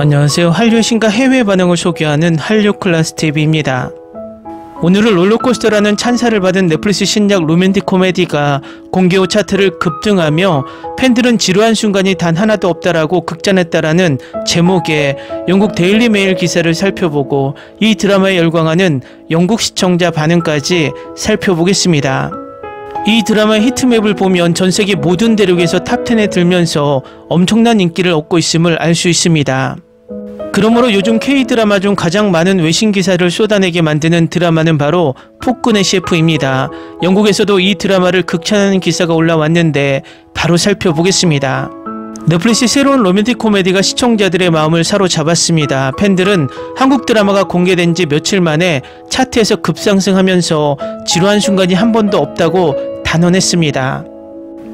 안녕하세요. 한류의 신과 해외 반응을 소개하는 한류클라스TV입니다. 오늘은 롤러코스터라는 찬사를 받은 넷플릭스 신작 로맨틱 코미디가 공개 후 차트를 급등하며 팬들은 지루한 순간이 단 하나도 없다라고 극찬했다라는 제목의 영국 데일리 메일 기사를 살펴보고 이 드라마에 열광하는 영국 시청자 반응까지 살펴보겠습니다. 이 드라마의 히트맵을 보면 전세계 모든 대륙에서 탑10에 들면서 엄청난 인기를 얻고 있음을 알 수 있습니다. 그러므로 요즘 K드라마 중 가장 많은 외신 기사를 쏟아내게 만드는 드라마는 바로 폭군의 셰프입니다. 영국에서도 이 드라마를 극찬하는 기사가 올라왔는데 바로 살펴보겠습니다. 넷플릭스 새로운 로맨틱 코미디가 시청자들의 마음을 사로잡았습니다. 팬들은 한국 드라마가 공개된 지 며칠 만에 차트에서 급상승하면서 지루한 순간이 한 번도 없다고 단언했습니다.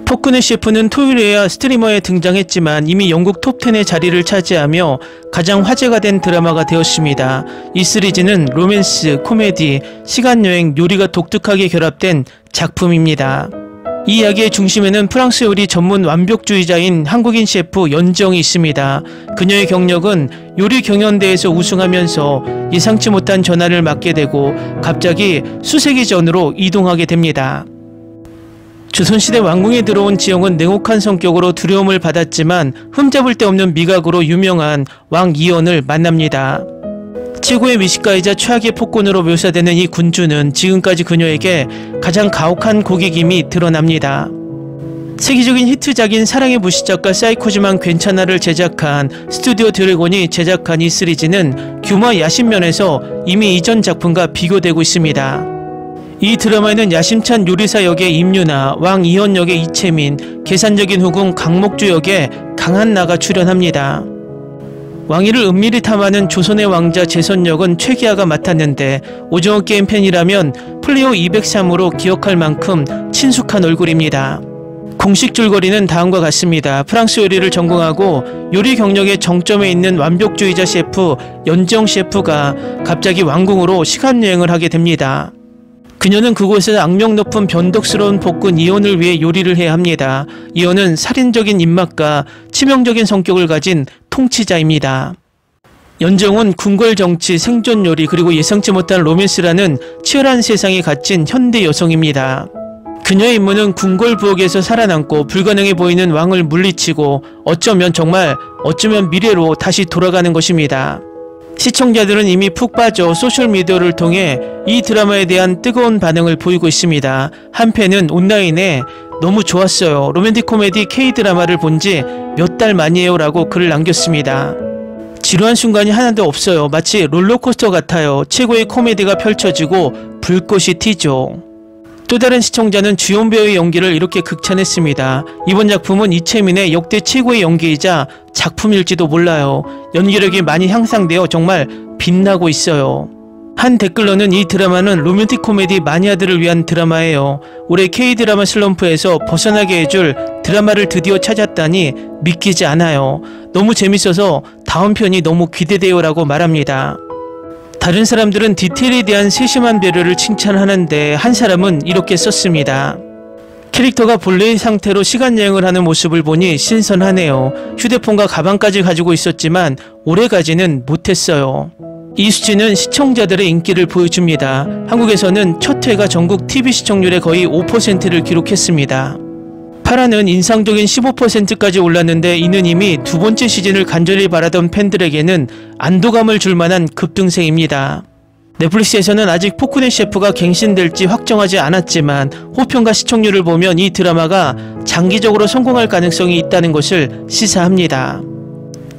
폭군의 셰프는 토요일에야 스트리머에 등장했지만 이미 영국 톱10의 자리를 차지하며 가장 화제가 된 드라마가 되었습니다. 이 시리즈는 로맨스, 코미디, 시간여행, 요리가 독특하게 결합된 작품입니다. 이 이야기의 중심에는 프랑스 요리 전문 완벽주의자인 한국인 셰프 연정이 있습니다. 그녀의 경력은 요리 경연대회에서 우승하면서 예상치 못한 전화를 맡게 되고 갑자기 수세기 전으로 이동하게 됩니다. 조선시대 왕궁에 들어온 지영은 냉혹한 성격으로 두려움을 받았지만 흠잡을 데 없는 미각으로 유명한 왕 이연을 만납니다. 최고의 미식가이자 최악의 폭군으로 묘사되는 이 군주는 지금까지 그녀에게 가장 가혹한 고객임이 드러납니다. 세계적인 히트작인 사랑의 무시작가 사이코지만 괜찮아를 제작한 스튜디오 드래곤이 제작한 이 시리즈는 규모와 야심면에서 이미 이전 작품과 비교되고 있습니다. 이 드라마에는 야심찬 요리사 역의 임유나, 왕 이현 역의 이채민, 계산적인 후궁 강목주 역의 강한나가 출연합니다. 왕위를 은밀히 탐하는 조선의 왕자 재선 역은 최기아가 맡았는데 오징어 게임 팬이라면 플레이어 203으로 기억할 만큼 친숙한 얼굴입니다. 공식 줄거리는 다음과 같습니다. 프랑스 요리를 전공하고 요리 경력의 정점에 있는 완벽주의자 셰프 연정 셰프가 갑자기 왕궁으로 시간여행을 하게 됩니다. 그녀는 그곳에서 악명 높은 변덕스러운 폭군 이온을 위해 요리를 해야 합니다. 이온은 살인적인 입맛과 치명적인 성격을 가진 통치자입니다. 연정은 궁궐 정치, 생존 요리, 그리고 예상치 못한 로맨스라는 치열한 세상에 갇힌 현대 여성입니다. 그녀의 임무는 궁궐 부엌에서 살아남고 불가능해 보이는 왕을 물리치고 어쩌면 미래로 다시 돌아가는 것입니다. 시청자들은 이미 푹 빠져 소셜미디어를 통해 이 드라마에 대한 뜨거운 반응을 보이고 있습니다. 한 팬은 온라인에 너무 좋았어요. 로맨틱 코미디 K드라마를 본 지 몇 달 만이에요 라고 글을 남겼습니다. 지루한 순간이 하나도 없어요. 마치 롤러코스터 같아요. 최고의 코미디가 펼쳐지고 불꽃이 튀죠. 또 다른 시청자는 주연 배우의 연기를 이렇게 극찬했습니다. 이번 작품은 이채민의 역대 최고의 연기이자 작품일지도 몰라요. 연기력이 많이 향상되어 정말 빛나고 있어요. 한 댓글로는 이 드라마는 로맨틱 코미디 마니아들을 위한 드라마예요. 올해 K드라마 슬럼프에서 벗어나게 해줄 드라마를 드디어 찾았다니 믿기지 않아요. 너무 재밌어서 다음 편이 너무 기대돼요 라고 말합니다. 다른 사람들은 디테일에 대한 세심한 배려를 칭찬하는데 한 사람은 이렇게 썼습니다. 캐릭터가 본래의 상태로 시간여행을 하는 모습을 보니 신선하네요. 휴대폰과 가방까지 가지고 있었지만 오래 가지는 못했어요. 이 수치는 시청자들의 인기를 보여줍니다. 한국에서는 첫 회가 전국 TV 시청률의 거의 5%를 기록했습니다. 8화는 인상적인 15%까지 올랐는데 이는 이미 두 번째 시즌을 간절히 바라던 팬들에게는 안도감을 줄 만한 급등세입니다. 넷플릭스에서는 아직 폭군의 셰프가 갱신될지 확정하지 않았지만 호평과 시청률을 보면 이 드라마가 장기적으로 성공할 가능성이 있다는 것을 시사합니다.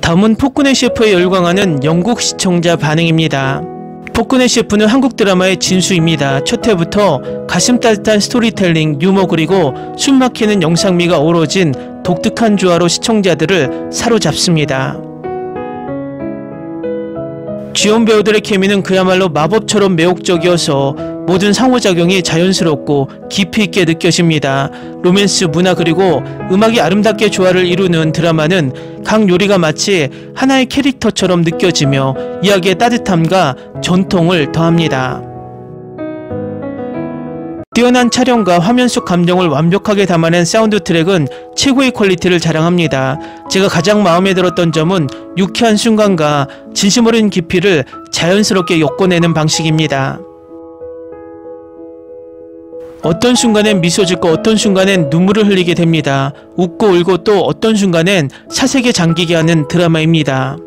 다음은 폭군의 셰프에 열광하는 영국 시청자 반응입니다. 폭군의 셰프는 한국 드라마의 진수입니다. 첫 회부터 가슴 따뜻한 스토리텔링, 유머 그리고 숨막히는 영상미가 어우러진 독특한 조화로 시청자들을 사로잡습니다. 주연 배우들의 케미는 그야말로 마법처럼 매혹적이어서 모든 상호작용이 자연스럽고 깊이 있게 느껴집니다. 로맨스, 문화 그리고 음악이 아름답게 조화를 이루는 드라마는 각 요리가 마치 하나의 캐릭터처럼 느껴지며 이야기의 따뜻함과 전통을 더합니다. 뛰어난 촬영과 화면 속 감정을 완벽하게 담아낸 사운드 트랙은 최고의 퀄리티를 자랑합니다. 제가 가장 마음에 들었던 점은 유쾌한 순간과 진심 어린 깊이를 자연스럽게 엮어내는 방식입니다. 어떤 순간엔 미소 짓고 어떤 순간엔 눈물을 흘리게 됩니다. 웃고 울고 또 어떤 순간엔 사색에 잠기게 하는 드라마입니다.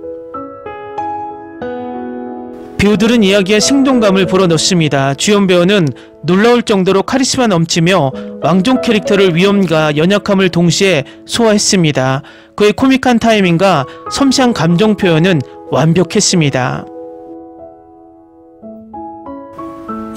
배우들은 이야기에 생동감을 불어넣습니다. 주연 배우는 놀라울 정도로 카리스마 넘치며 왕족 캐릭터를 위엄과 연약함을 동시에 소화했습니다. 그의 코믹한 타이밍과 섬세한 감정 표현은 완벽했습니다.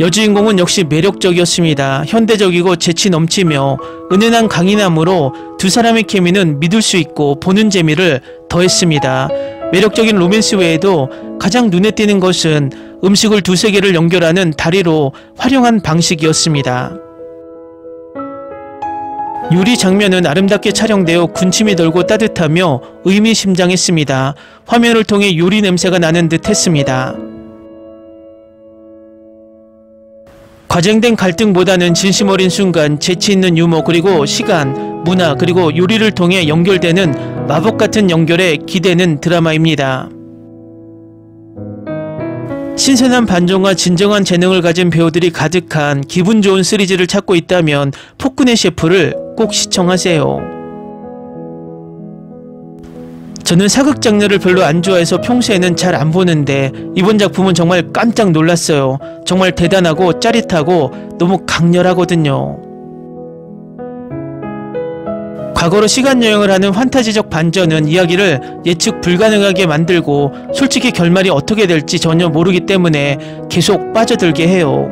여주인공은 역시 매력적이었습니다. 현대적이고 재치 넘치며 은은한 강인함으로 두 사람의 케미는 믿을 수 있고 보는 재미를 더했습니다. 매력적인 로맨스 외에도 가장 눈에 띄는 것은 음식을 두 세계를 연결하는 다리로 활용한 방식이었습니다. 요리 장면은 아름답게 촬영되어 군침이 돌고 따뜻하며 의미심장했습니다. 화면을 통해 요리 냄새가 나는 듯 했습니다. 과장된 갈등보다는 진심 어린 순간, 재치 있는 유머, 그리고 시간, 문화, 그리고 요리를 통해 연결되는 마법 같은 연결에 기대는 드라마입니다. 신선한 반전과 진정한 재능을 가진 배우들이 가득한 기분 좋은 시리즈를 찾고 있다면 폭군의 셰프를 꼭 시청하세요. 저는 사극 장르를 별로 안 좋아해서 평소에는 잘 안 보는데 이번 작품은 정말 깜짝 놀랐어요. 정말 대단하고 짜릿하고 너무 강렬하거든요. 과거로 시간여행을 하는 판타지적 반전은 이야기를 예측 불가능하게 만들고 솔직히 결말이 어떻게 될지 전혀 모르기 때문에 계속 빠져들게 해요.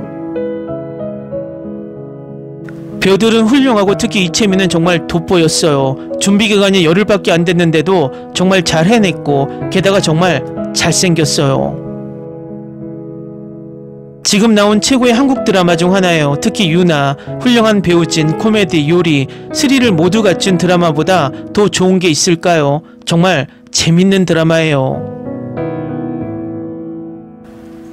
배우들은 훌륭하고 특히 이채민은 정말 돋보였어요. 준비기간이 열흘밖에 안 됐는데도 정말 잘 해냈고 게다가 정말 잘생겼어요. 지금 나온 최고의 한국 드라마 중 하나예요. 특히 유나, 훌륭한 배우진, 코미디, 요리, 스릴을 모두 갖춘 드라마보다 더 좋은 게 있을까요? 정말 재밌는 드라마예요.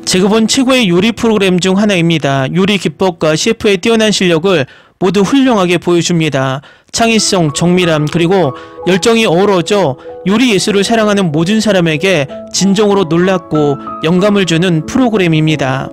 제가 본 최고의 요리 프로그램 중 하나입니다. 요리 기법과 셰프의 뛰어난 실력을 모두 훌륭하게 보여줍니다. 창의성, 정밀함, 그리고 열정이 어우러져 요리 예술을 사랑하는 모든 사람에게 진정으로 놀랍고 영감을 주는 프로그램입니다.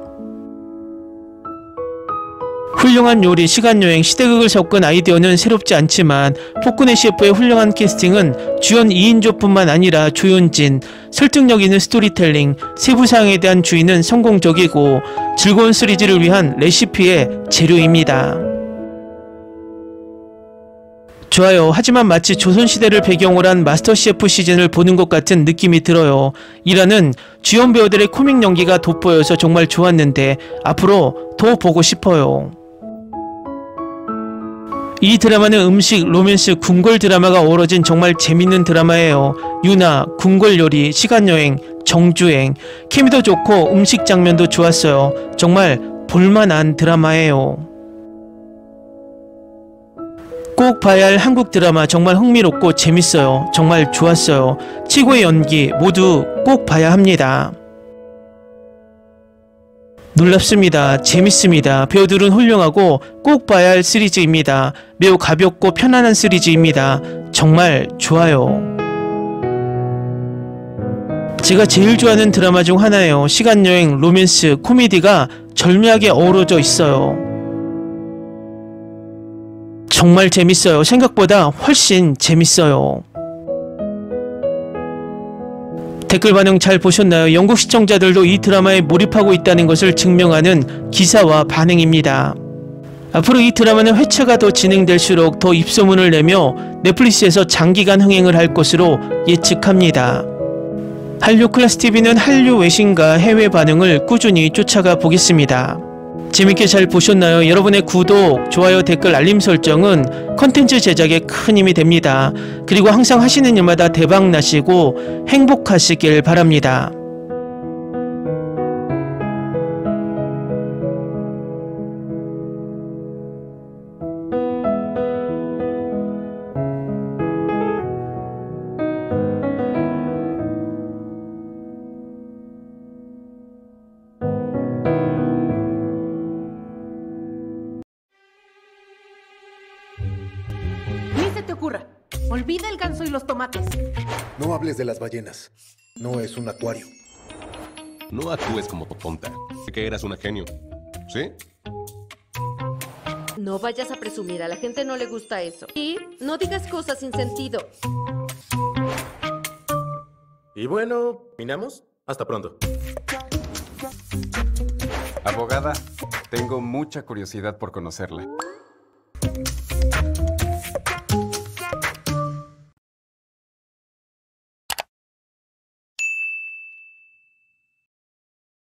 훌륭한 요리, 시간여행, 시대극을 섞은 아이디어는 새롭지 않지만 폭군의 셰프의 훌륭한 캐스팅은 주연 2인조뿐만 아니라 조연진, 설득력 있는 스토리텔링, 세부사항에 대한 주의는 성공적이고 즐거운 시리즈를 위한 레시피의 재료입니다. 좋아요. 하지만 마치 조선시대를 배경으로 한 마스터셰프 시즌을 보는 것 같은 느낌이 들어요. 이라는 주연 배우들의 코믹 연기가 돋보여서 정말 좋았는데 앞으로 더 보고 싶어요. 이 드라마는 음식, 로맨스, 궁궐 드라마가 어우러진 정말 재밌는 드라마예요. 유나, 궁궐 요리, 시간여행, 정주행, 케미도 좋고 음식 장면도 좋았어요. 정말 볼만한 드라마예요. 꼭 봐야 할 한국 드라마, 정말 흥미롭고 재밌어요. 정말 좋았어요. 최고의 연기 모두 꼭 봐야 합니다. 놀랍습니다. 재밌습니다. 배우들은 훌륭하고 꼭 봐야 할 시리즈입니다. 매우 가볍고 편안한 시리즈입니다. 정말 좋아요. 제가 제일 좋아하는 드라마 중 하나예요. 시간여행, 로맨스, 코미디가 절묘하게 어우러져 있어요. 정말 재밌어요. 생각보다 훨씬 재밌어요. 댓글 반응 잘 보셨나요? 영국 시청자들도 이 드라마에 몰입하고 있다는 것을 증명하는 기사와 반응입니다. 앞으로 이 드라마는 회차가 더 진행될수록 더 입소문을 내며 넷플릭스에서 장기간 흥행을 할 것으로 예측합니다. 한류클래스TV는 한류 외신과 해외 반응을 꾸준히 쫓아가 보겠습니다. 재밌게 잘 보셨나요? 여러분의 구독, 좋아요, 댓글, 알림 설정은 컨텐츠 제작에 큰 힘이 됩니다. 그리고 항상 하시는 일마다 대박 나시고 행복하시길 바랍니다. ocurra. Olvida el ganso y los tomates. No hables de las ballenas. No es un acuario. No actúes como tonta. Sé que eras una genio. ¿Sí? No vayas a presumir, a la gente no le gusta eso. Y no digas cosas sin sentido. Y bueno, ¿terminamos? Hasta pronto. Abogada, tengo mucha curiosidad por conocerla.